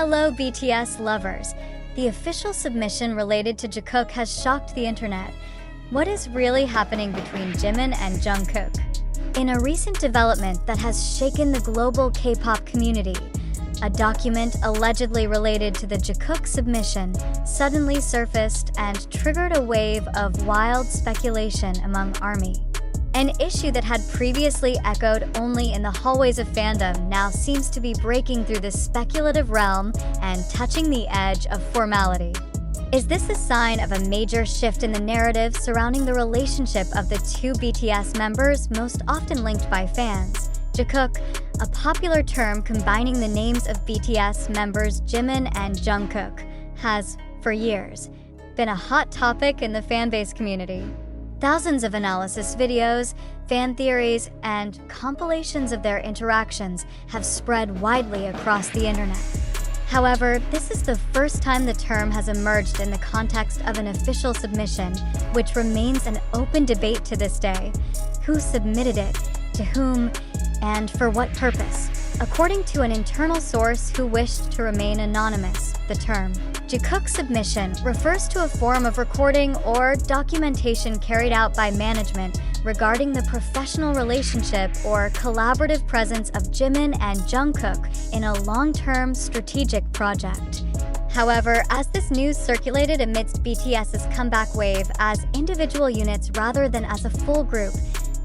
Hello BTS lovers! The official submission related to Jikook has shocked the internet. What is really happening between Jimin and Jungkook? In a recent development that has shaken the global K-pop community, a document allegedly related to the Jikook submission suddenly surfaced and triggered a wave of wild speculation among ARMY. An issue that had previously echoed only in the hallways of fandom now seems to be breaking through the speculative realm and touching the edge of formality. Is this a sign of a major shift in the narrative surrounding the relationship of the two BTS members most often linked by fans? Jikook, a popular term combining the names of BTS members Jimin and Jungkook, has, for years, been a hot topic in the fanbase community. Thousands of analysis videos, fan theories, and compilations of their interactions have spread widely across the internet. However, this is the first time the term has emerged in the context of an official submission, which remains an open debate to this day. Who submitted it, to whom, and for what purpose? According to an internal source who wished to remain anonymous, the term Jikook submission refers to a form of recording or documentation carried out by management regarding the professional relationship or collaborative presence of Jimin and Jungkook in a long-term strategic project. However, as this news circulated amidst BTS's comeback wave as individual units rather than as a full group,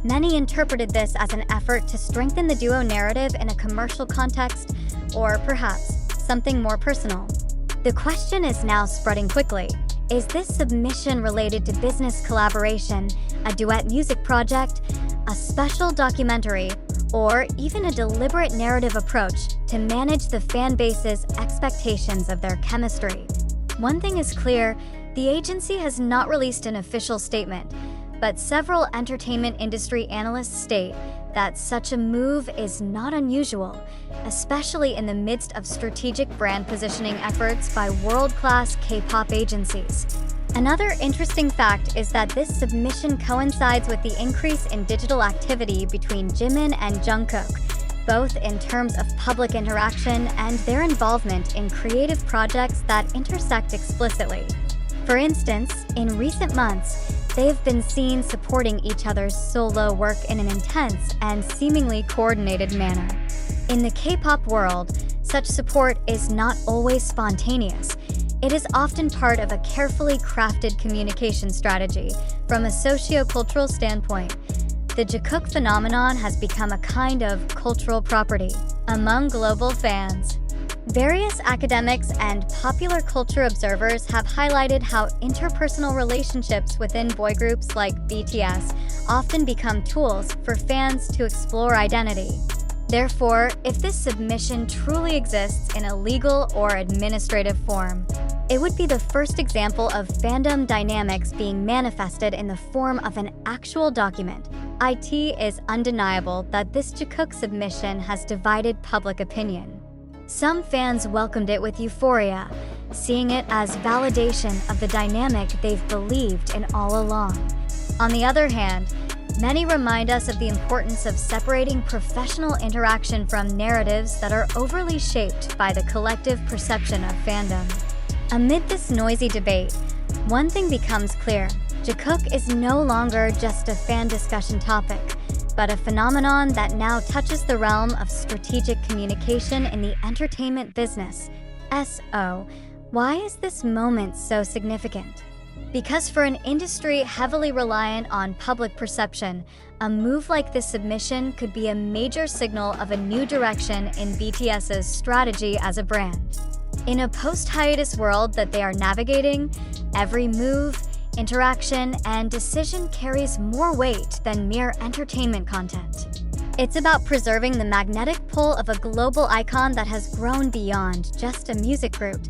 many interpreted this as an effort to strengthen the duo narrative in a commercial context, or perhaps something more personal. The question is now spreading quickly. Is this submission related to business collaboration, a duet music project, a special documentary, or even a deliberate narrative approach to manage the fan base's expectations of their chemistry? One thing is clear, the agency has not released an official statement, but several entertainment industry analysts state that such a move is not unusual, especially in the midst of strategic brand positioning efforts by world-class K-pop agencies. Another interesting fact is that this submission coincides with the increase in digital activity between Jimin and Jungkook, both in terms of public interaction and their involvement in creative projects that intersect explicitly. For instance, in recent months, they have been seen supporting each other's solo work in an intense and seemingly coordinated manner. In the K-pop world, such support is not always spontaneous. It is often part of a carefully crafted communication strategy from a socio-cultural standpoint. The Jikook phenomenon has become a kind of cultural property among global fans. Various academics and popular culture observers have highlighted how interpersonal relationships within boy groups like BTS often become tools for fans to explore identity. Therefore, if this submission truly exists in a legal or administrative form, it would be the first example of fandom dynamics being manifested in the form of an actual document. It is undeniable that this Jikook submission has divided public opinion. Some fans welcomed it with euphoria, seeing it as validation of the dynamic they've believed in all along. On the other hand, many remind us of the importance of separating professional interaction from narratives that are overly shaped by the collective perception of fandom. Amid this noisy debate, one thing becomes clear: Jikook is no longer just a fan discussion topic, but a phenomenon that now touches the realm of strategic communication in the entertainment business. Why is this moment so significant? Because for an industry heavily reliant on public perception, a move like this submission could be a major signal of a new direction in BTS's strategy as a brand. In a post-hiatus world that they are navigating, every move, interaction, and decision carries more weight than mere entertainment content. It's about preserving the magnetic pull of a global icon that has grown beyond just a music group.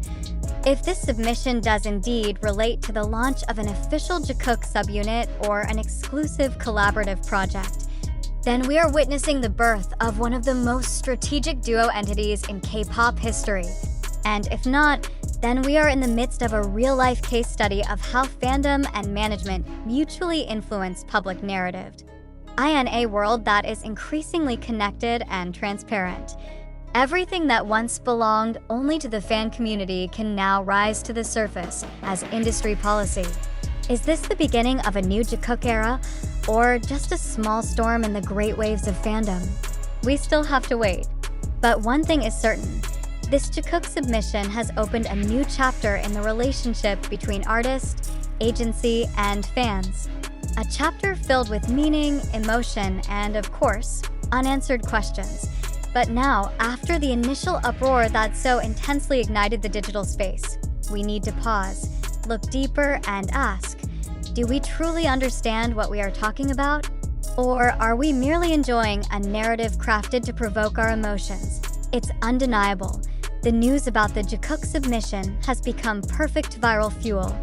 If this submission does indeed relate to the launch of an official Jikook subunit or an exclusive collaborative project, then we are witnessing the birth of one of the most strategic duo entities in K-pop history. And if not, then we are in the midst of a real-life case study of how fandom and management mutually influence public narrative. In a world that is increasingly connected and transparent, Everything that once belonged only to the fan community can now rise to the surface as industry policy. Is this the beginning of a new Jikook era, or just a small storm in the great waves of fandom? We still have to wait. But one thing is certain. This Jikook submission has opened a new chapter in the relationship between artist, agency, and fans. A chapter filled with meaning, emotion, and, of course, unanswered questions. But now, after the initial uproar that so intensely ignited the digital space, we need to pause, look deeper, and ask, do we truly understand what we are talking about? Or are we merely enjoying a narrative crafted to provoke our emotions? It's undeniable. The news about the Jikook submission has become perfect viral fuel.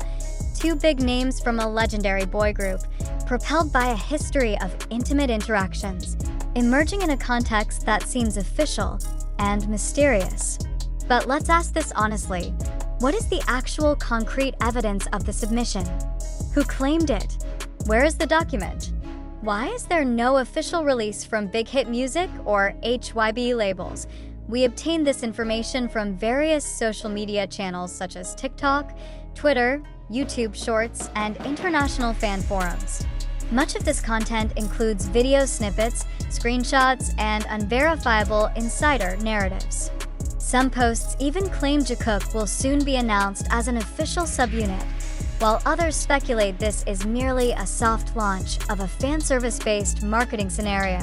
Two big names from a legendary boy group, propelled by a history of intimate interactions, emerging in a context that seems official and mysterious. But let's ask this honestly. What is the actual concrete evidence of the submission? Who claimed it? Where is the document? Why is there no official release from Big Hit Music or HYB labels? We obtained this information from various social media channels such as TikTok, Twitter, YouTube Shorts, and international fan forums. Much of this content includes video snippets, screenshots, and unverifiable insider narratives. Some posts even claim Jikook will soon be announced as an official subunit, while others speculate this is merely a soft launch of a fan service-based marketing scenario.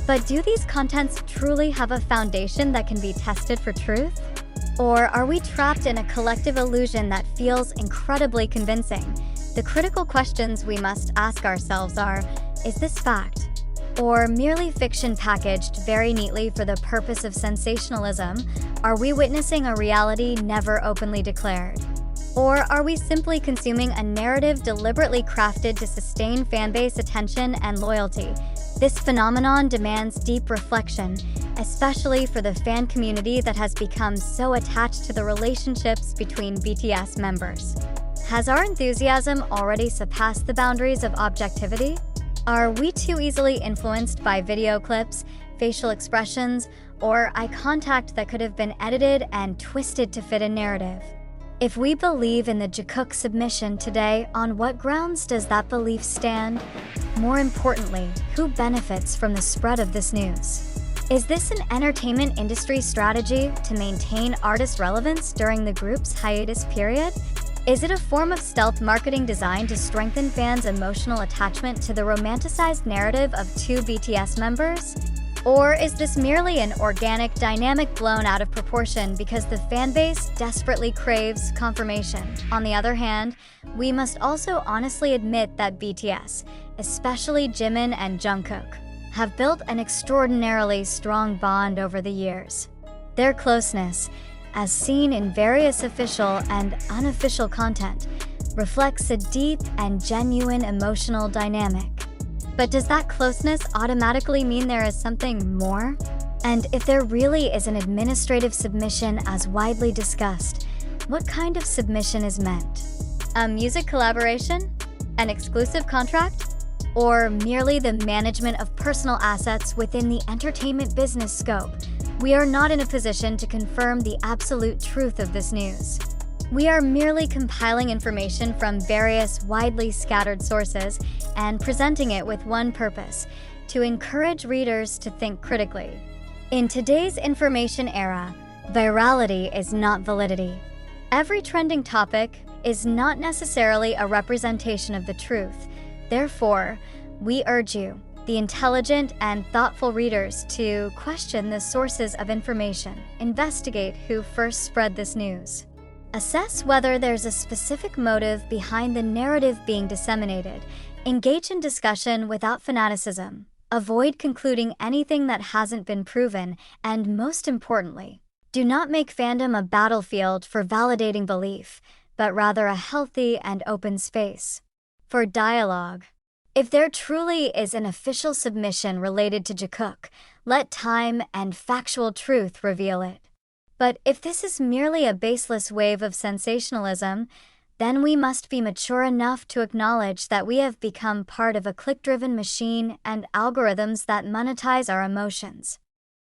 But do these contents truly have a foundation that can be tested for truth? Or are we trapped in a collective illusion that feels incredibly convincing? The critical questions we must ask ourselves are, is this fact? Or merely fiction packaged very neatly for the purpose of sensationalism? Are we witnessing a reality never openly declared? Or are we simply consuming a narrative deliberately crafted to sustain fanbase attention and loyalty? This phenomenon demands deep reflection, especially for the fan community that has become so attached to the relationships between BTS members. Has our enthusiasm already surpassed the boundaries of objectivity? Are we too easily influenced by video clips, facial expressions, or eye contact that could have been edited and twisted to fit a narrative? If we believe in the Jikook submission today, on what grounds does that belief stand? More importantly, who benefits from the spread of this news? Is this an entertainment industry strategy to maintain artist relevance during the group's hiatus period? Is it a form of stealth marketing designed to strengthen fans' emotional attachment to the romanticized narrative of two BTS members? Or is this merely an organic dynamic blown out of proportion because the fanbase desperately craves confirmation? On the other hand, we must also honestly admit that BTS, especially Jimin and Jungkook, have built an extraordinarily strong bond over the years. Their closeness, as seen in various official and unofficial content, reflects a deep and genuine emotional dynamic. But does that closeness automatically mean there is something more? And if there really is an administrative submission as widely discussed, what kind of submission is meant? A music collaboration? An exclusive contract? Or merely the management of personal assets within the entertainment business scope? We are not in a position to confirm the absolute truth of this news. We are merely compiling information from various widely scattered sources and presenting it with one purpose: to encourage readers to think critically. In today's information era, virality is not validity. Every trending topic is not necessarily a representation of the truth. Therefore, we urge you, the intelligent and thoughtful readers, to question the sources of information, investigate who first spread this news. Assess whether there's a specific motive behind the narrative being disseminated. Engage in discussion without fanaticism. Avoid concluding anything that hasn't been proven, and most importantly, do not make fandom a battlefield for validating belief, but rather a healthy and open space for dialogue. If there truly is an official submission related to Jikook, let time and factual truth reveal it. But if this is merely a baseless wave of sensationalism, then we must be mature enough to acknowledge that we have become part of a click-driven machine and algorithms that monetize our emotions.